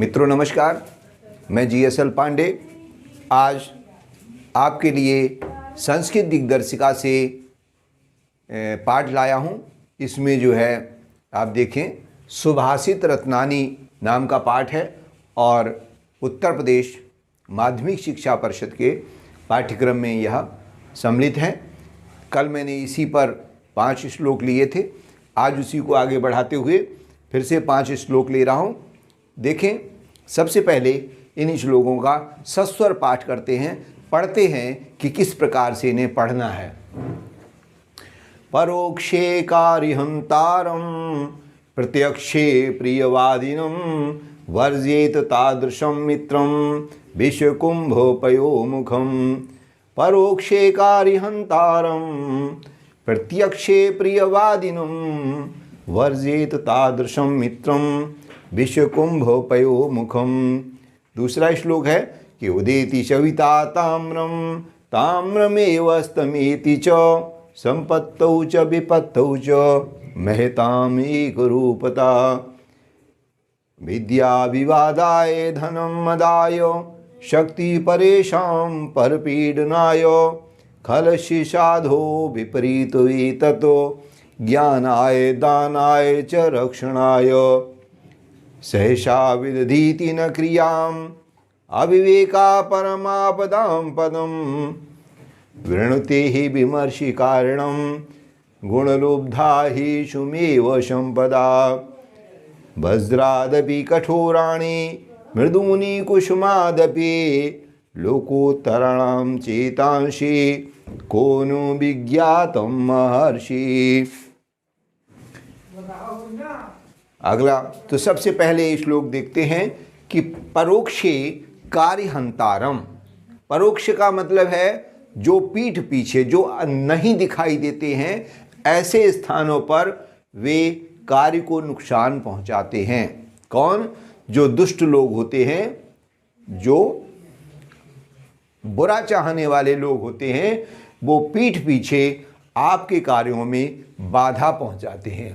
मित्रों नमस्कार, मैं GSL पांडे आज आपके लिए संस्कृत दिग्दर्शिका से पाठ लाया हूँ। इसमें जो है आप देखें सुभाषित रत्नानी नाम का पाठ है और उत्तर प्रदेश माध्यमिक शिक्षा परिषद के पाठ्यक्रम में यह सम्मिलित है। कल मैंने इसी पर 5 श्लोक लिए थे, आज उसी को आगे बढ़ाते हुए फिर से 5 श्लोक ले रहा हूँ। देखें, सबसे पहले इन श्लोकों का सस्वर पाठ करते हैं, पढ़ते हैं कि किस प्रकार से इन्हें पढ़ना है। परोक्षे कार्यहंतारं प्रत्यक्षे प्रियवादिनं वर्जेत तादृशं मित्रं विश्वकुंभोपयोमुखं। परोक्षे कार्यहंतारं प्रत्यक्षे प्रियवादिनं वर्जेत तादृशं मित्रं विश्वकुंभोपयोमुखम। दूसरा श्लोक है कि उदेति सविता ताम्रम ताम्रमेवस्तमेति च संपत्तौ च विपत्तौ च महताम एकरूपता। विद्या विवादाय धनं मदाय शक्ति परेशां परपीडनाय खलस्य साधो विपरीत एततो ज्ञानाय दानाय च रक्षणाय। सहसा विदधीति न क्रियाम् अविवेका परमापदां पदं वृणुते हि विमर्शि कारणं गुणलुब्धा हि शुमेव संपदा। वज्रादपि कठोराणि मृदूनि कुसुमादपि लोकोत्तराणां चेतांसि को नु विज्ञातं महर्षि। अगला तो सबसे पहले श्लोक देखते हैं कि परोक्षे कार्यहंतारम। परोक्ष का मतलब है जो पीठ पीछे, जो नहीं दिखाई देते हैं, ऐसे स्थानों पर वे कार्य को नुकसान पहुंचाते हैं। कौन? जो दुष्ट लोग होते हैं, जो बुरा चाहने वाले लोग होते हैं, वो पीठ पीछे आपके कार्यों में बाधा पहुंचाते हैं।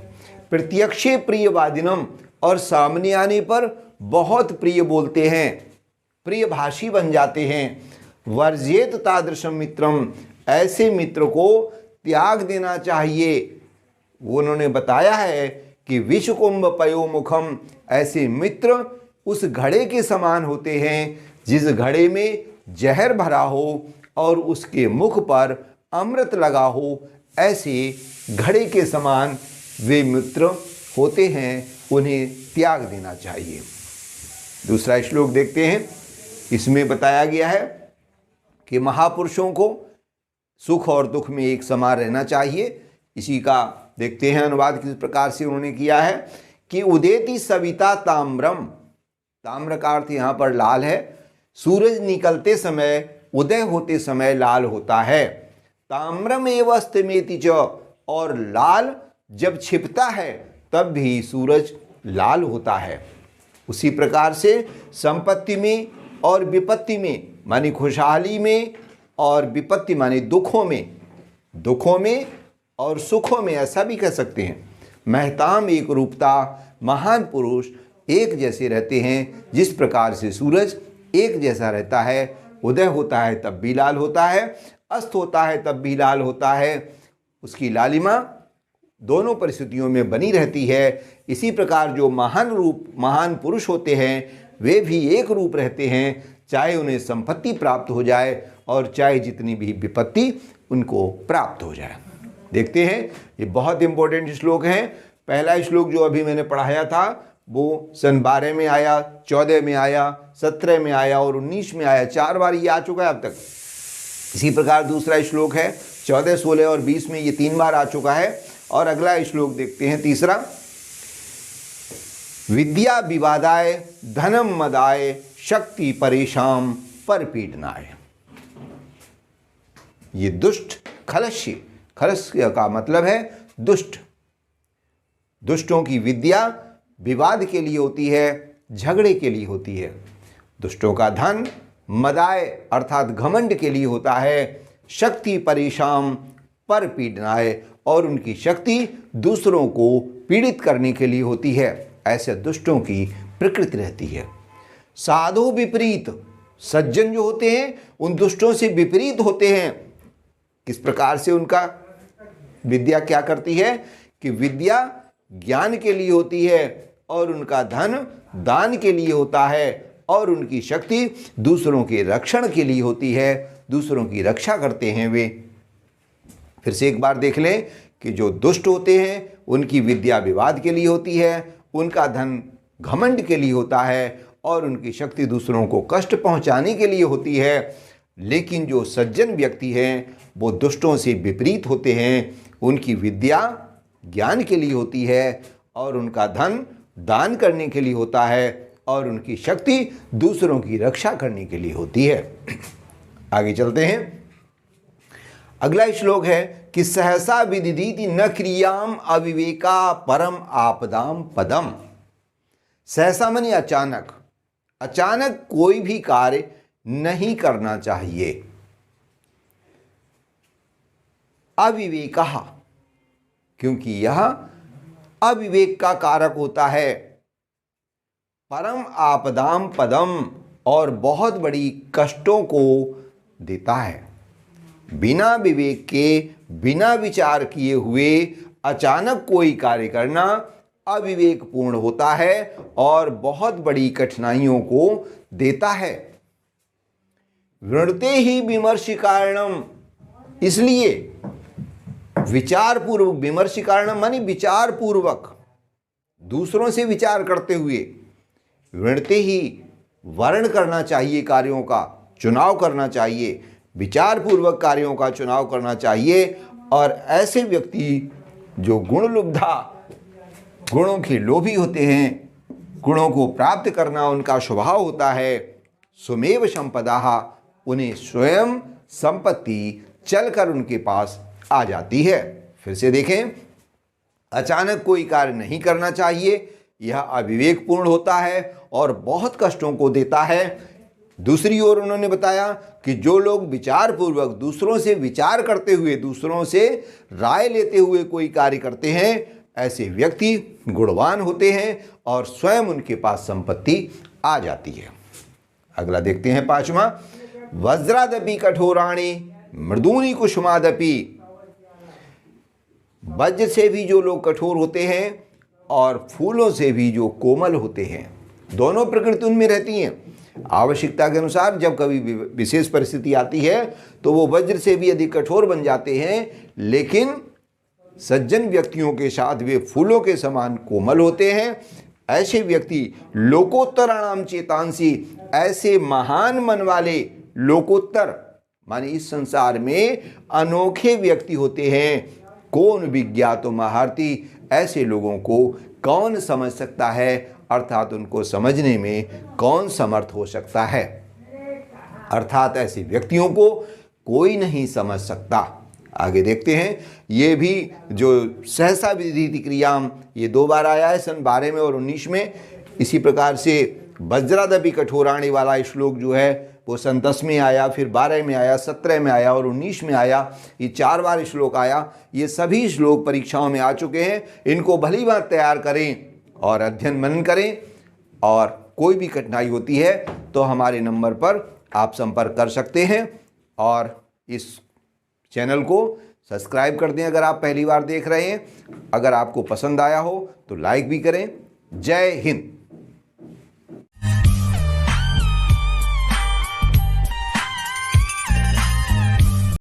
प्रत्यक्षे प्रियवादिनम, और सामने आने पर बहुत प्रिय बोलते हैं, प्रिय भाषी बन जाते हैं। वर्जेत तादृशम मित्रम, ऐसे मित्र को त्याग देना चाहिए। उन्होंने बताया है कि विश्वकुंभ पयोमुखम, ऐसे मित्र उस घड़े के समान होते हैं जिस घड़े में जहर भरा हो और उसके मुख पर अमृत लगा हो। ऐसे घड़े के समान वे मित्र होते हैं, उन्हें त्याग देना चाहिए। दूसरा श्लोक देखते हैं। इसमें बताया गया है कि महापुरुषों को सुख और दुख में एक समान रहना चाहिए। इसी का देखते हैं अनुवाद किस प्रकार से उन्होंने किया है कि उदेति सविता ताम्रम। ताम्र का अर्थ यहाँ पर लाल है। सूरज निकलते समय, उदय होते समय लाल होता है। ताम्रम एव अस्तमेति च, और लाल जब छिपता है तब भी सूरज लाल होता है। उसी प्रकार से संपत्ति में और विपत्ति में, मानी खुशहाली में और विपत्ति मानी दुखों में और सुखों में, ऐसा भी कह सकते हैं। महताम एक रूपता, महान पुरुष एक जैसे रहते हैं। जिस प्रकार से सूरज एक जैसा रहता है, उदय होता है तब भी लाल होता है, अस्त होता है तब भी लाल होता है, उसकी लालिमा दोनों परिस्थितियों में बनी रहती है। इसी प्रकार जो महान पुरुष होते हैं वे भी एक रूप रहते हैं, चाहे उन्हें संपत्ति प्राप्त हो जाए और चाहे जितनी भी विपत्ति उनको प्राप्त हो जाए। देखते हैं, ये बहुत इंपॉर्टेंट श्लोक हैं। पहला श्लोक जो अभी मैंने पढ़ाया था वो सन 12 में आया, 14 में आया, 17 में आया और 19 में आया। 4 बार ये आ चुका है अब तक। इसी प्रकार दूसरा श्लोक है 14, 16 और 20 में, ये 3 बार आ चुका है। और अगला श्लोक देखते हैं, तीसरा। विद्या विवादाय धनम मदाय शक्ति परेशान परपीडनाय। ये दुष्ट खलस्य, खलस्य का मतलब है दुष्ट। दुष्टों की विद्या विवाद के लिए होती है, झगड़े के लिए होती है। दुष्टों का धन मदाय अर्थात घमंड के लिए होता है। शक्ति परेशान परपीडनाय, और उनकी शक्ति दूसरों को पीड़ित करने के लिए होती है। ऐसे दुष्टों की प्रकृति रहती है। साधु विपरीत, सज्जन जो होते हैं उन दुष्टों से विपरीत होते हैं। किस प्रकार से उनका विद्या क्या करती है कि विद्या ज्ञान के लिए होती है और उनका धन दान के लिए होता है और उनकी शक्ति दूसरों के रक्षण के लिए होती है, दूसरों की रक्षा करते हैं वे। फिर से एक बार देख लें कि जो दुष्ट होते हैं उनकी विद्या विवाद के लिए होती है, उनका धन घमंड के लिए होता है और उनकी शक्ति दूसरों को कष्ट पहुंचाने के लिए होती है। लेकिन जो सज्जन व्यक्ति हैं वो दुष्टों से विपरीत होते हैं, उनकी विद्या ज्ञान के लिए होती है और उनका धन दान करने के लिए होता है और उनकी शक्ति दूसरों की रक्षा करने के लिए होती है। आगे चलते हैं। अगला श्लोक है कि सहसा विदिदीति न क्रियाम अविवेका परम आपदाम पदम। सहसा माने अचानक, अचानक कोई भी कार्य नहीं करना चाहिए। अविवेका, क्योंकि यह अविवेक का कारक होता है। परम आपदाम पदम, और बहुत बड़ी कष्टों को देता है। बिना विवेक के, बिना विचार किए हुए अचानक कोई कार्य करना अविवेकपूर्ण होता है और बहुत बड़ी कठिनाइयों को देता है। वृणते ही विमर्श कारणम, इसलिए विचार पूर्वक, विमर्श कारणम मानी विचार पूर्वक, दूसरों से विचार करते हुए वृणते ही वर्ण करना चाहिए, कार्यों का चुनाव करना चाहिए, विचार पूर्वक कार्यों का चुनाव करना चाहिए। और ऐसे व्यक्ति जो गुणलुब्धा, गुणों के लोभी होते हैं, गुणों को प्राप्त करना उनका स्वभाव होता है, सुमेव संपदा, उन्हें स्वयं संपत्ति चलकर उनके पास आ जाती है। फिर से देखें, अचानक कोई कार्य नहीं करना चाहिए, यह अविवेकपूर्ण होता है और बहुत कष्टों को देता है। दूसरी ओर उन्होंने बताया कि जो लोग विचार पूर्वक, दूसरों से विचार करते हुए, दूसरों से राय लेते हुए कोई कार्य करते हैं, ऐसे व्यक्ति गुणवान होते हैं और स्वयं उनके पास संपत्ति आ जाती है। अगला देखते हैं 5वां, वज्रादपि कठोराणि मृदूनि कुसुमादपि। वज्र से भी जो लोग कठोर होते हैं और फूलों से भी जो कोमल होते हैं, दोनों प्रकृति उनमें रहती हैं। आवश्यकता के अनुसार जब कभी विशेष परिस्थिति आती है तो वो वज्र से भी अधिक कठोर बन जाते हैं, लेकिन सज्जन व्यक्तियों के साथ वे फूलों के समान कोमल होते हैं। ऐसे व्यक्ति लोकोत्तराणाम चेतांसी, ऐसे महान मन वाले, लोकोत्तर माने इस संसार में अनोखे व्यक्ति होते हैं। कौन विज्ञातो महर्ति, ऐसे लोगों को कौन समझ सकता है, अर्थात उनको समझने में कौन समर्थ हो सकता है। अर्थात ऐसे व्यक्तियों को कोई नहीं समझ सकता। आगे देखते हैं, ये भी जो सहसा विदिति क्रियाम, ये 2 बार आया है, सन 12 में और 19 में। इसी प्रकार से वज्रादपि कठोराणि वाला श्लोक जो है वो सन 10 में आया, फिर 12 में आया, 17 में आया और 19 में आया। ये 4 बार श्लोक आया। ये सभी श्लोक परीक्षाओं में आ चुके हैं। इनको भली बात तैयार करें और अध्ययन मनन करें, और कोई भी कठिनाई होती है तो हमारे नंबर पर आप संपर्क कर सकते हैं। और इस चैनल को सब्सक्राइब कर दें अगर आप पहली बार देख रहे हैं। अगर आपको पसंद आया हो तो लाइक भी करें। जय हिंद।